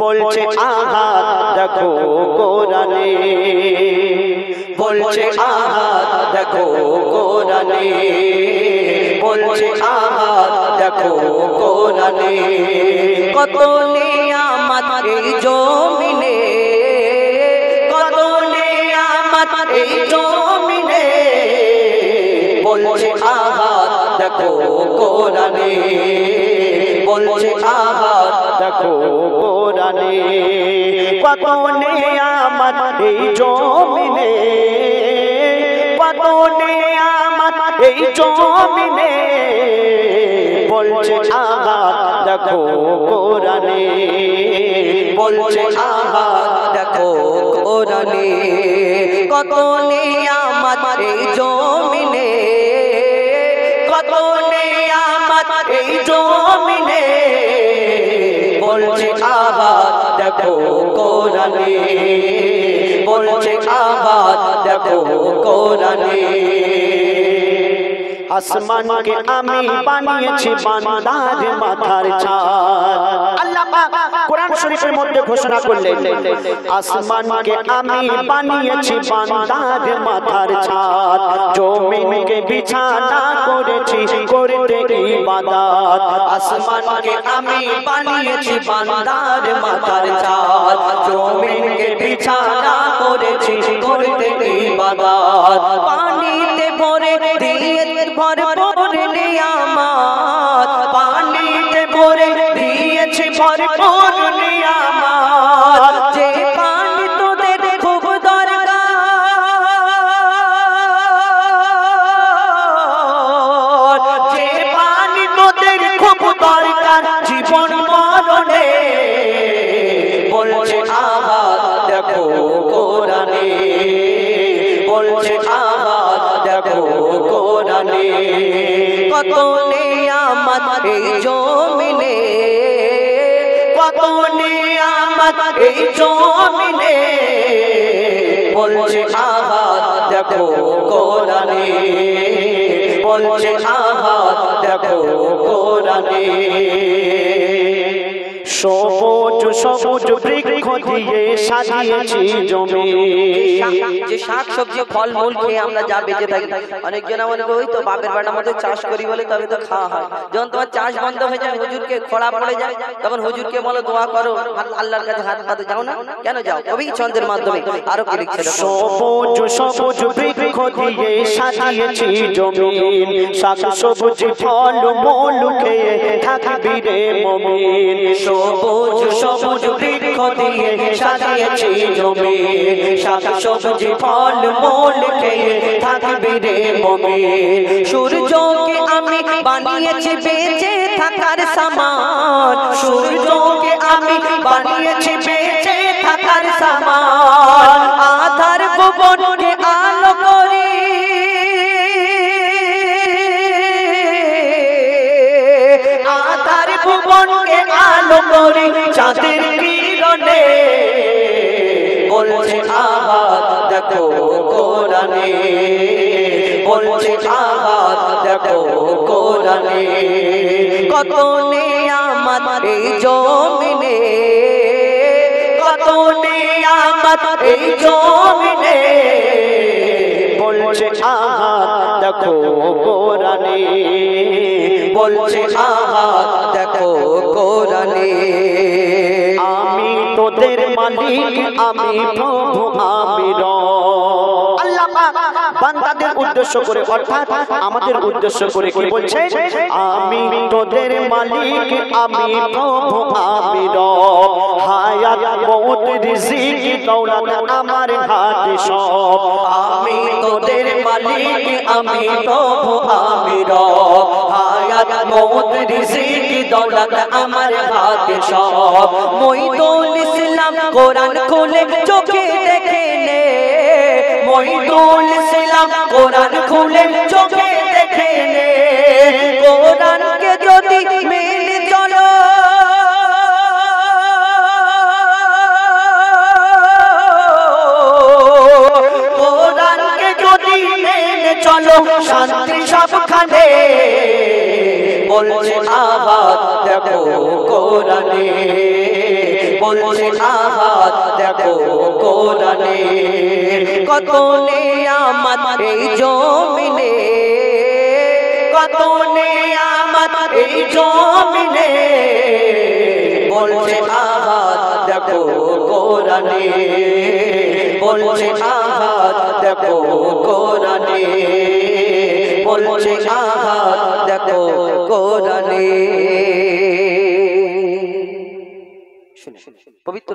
বলছে আহাত দেখো কোরআনে, বলছে আহাত দেখো কোরআনে, বলছে আহাত দেখো কোরআনে। কত নিয়ামত এই জমিনে, কত নিয়ামত এই জমিনে, বলছে আহাত দেখো কোরআনে, বলছে আহাত দেখো কোরআনে। কত নিয়ামত এই জমিনে, কত নিয়ামত এই জমিনে, বলছে আহাত দেখো কোরআনে, বলছে আহাত দেখো কোরআনে। কত নিয়ামত এই জমিনে, কত নিয়ামত এই জমিনে, বলছে আহাত দেখো কোরআনে, বলছে আহাত দেখো কোরআনে। আসমানকে আমি বানিয়েছি বান্দার মাথার ছাদ। আল্লাহ পাক কোরআন শরীফের মধ্যে ঘোষণা করলেন, আসমানকে আমি বানিয়েছি বান্দার মাথার ছাদ, জমিনকে বিছানা করেছি করতে ইবাদত। আসমানকে আমি বানিয়েছি বান্দার মাথার ছাদ, জমিনকে বিছানা করেছি করতে ইবাদত। পানিতে ভরে দিয়ে ভরপুর নিয়ামত, পানিতে ভরে দিয়েছে ভরপুর নিয়ামত। যে পানি তোদের খুব দরকার, যে পানি তোদের খুব দরকার জীবন মরণে, বলছে আহাত দেখো কোরআনে, বলছে আহাত দেখো কোরআনে। কত নিয়ামত এই জমিনে, কত নিয়ামত এই জমিনে, বলছে আহাত দেখো কোরআনে, বলছে আহাত দেখো কোরআনে। সবুজ সবুজ বৃক্ষ দিয়ে সাজিয়েছি জমি, যে শাক সবজি ফল মূল খেয়ে আমরা যা বেঁচে থাকি। অনেকজন মনে করে ওই তো বাপের বাড়ির মধ্যে চাষ করি বলে তবে তো খাওয়া হয়। যখন তোমার চাষ বন্ধ হয়ে যায়, হুজুরকে খরা পড়ে যায়, তখন হুজুরকে বলো দোয়া করো, আল্লাহর কাছে হাত পাতে। যাও না কেন যাও? কবি ছন্দের মাধ্যমে আরো কি লিখছে, সবুজ সবুজ বৃক্ষ দিয়ে সাজিয়েছি জমি, শাক সবজি ফল মূল খেয়ে থাকবি রে মুমিন। সবুজ সবুজ বৃক্ষ দিয়ে সাজিয়েছি জমি, শাক সবজি ফল মূল খেয়ে থাকবি রে মুমিন। সূর্যকে আমি বানিয়েছি বেঁচে থাকার সামান, সূর্যকে আমি বানিয়েছি বেঁচে থাকার সামান। আধার ভুবনকে আলো করি, আধার ভুবনকে আলো করি চাঁদের কিরণে, বলছে আহাত দেখো কোরআনে, বলছে আহাত দেখো কোরআনে। কত নিয়ামত এই জমিনে, কত নিয়ামত এই জমিনে, বলছে আহাত দেখো কোরআনে, বলছে আহাত দেখো কোরআনে। আমি তোদের মালিক, আমি প্রভু, আমি রব। আল্লাহ পাক বান্দাদের উদ্দেশ্য করে, অর্থাৎ আমাদের উদ্দেশ্য করে কি বলছে? আমি তোদের মালিক, আমি প্রভু, আমি রব। হায়াত মওত রিজিক দৌলত আমার হাতে সব। আমি তোদের মালিক, আমি প্রভু, আমি রব। হায়াত মওত রিজিক দৌলত আমার হাতে সব। মঈদুল ইসলাম কোরআন খুলে চোখে দেখে নে, মঈদুল ইসলাম কোরআন খুলে চোখে দেখে নে। কোরআনকে যদি মেনে চলো, কোরআনকে যদি মেনে চলো, শান্তি সবখানে, বলছে আহাত দেখো কোরআনে, বলছে আহাত দেখো কোরআনে। কত নিয়ামত এই জমিনে, কত নিয়ামত এই জমিনে, বলছে আহাত দেখো কোরআনে, বলছে আহাত দেখো কোরআনে, বলছে আহাত দেখো কোরআনে। পবিত্র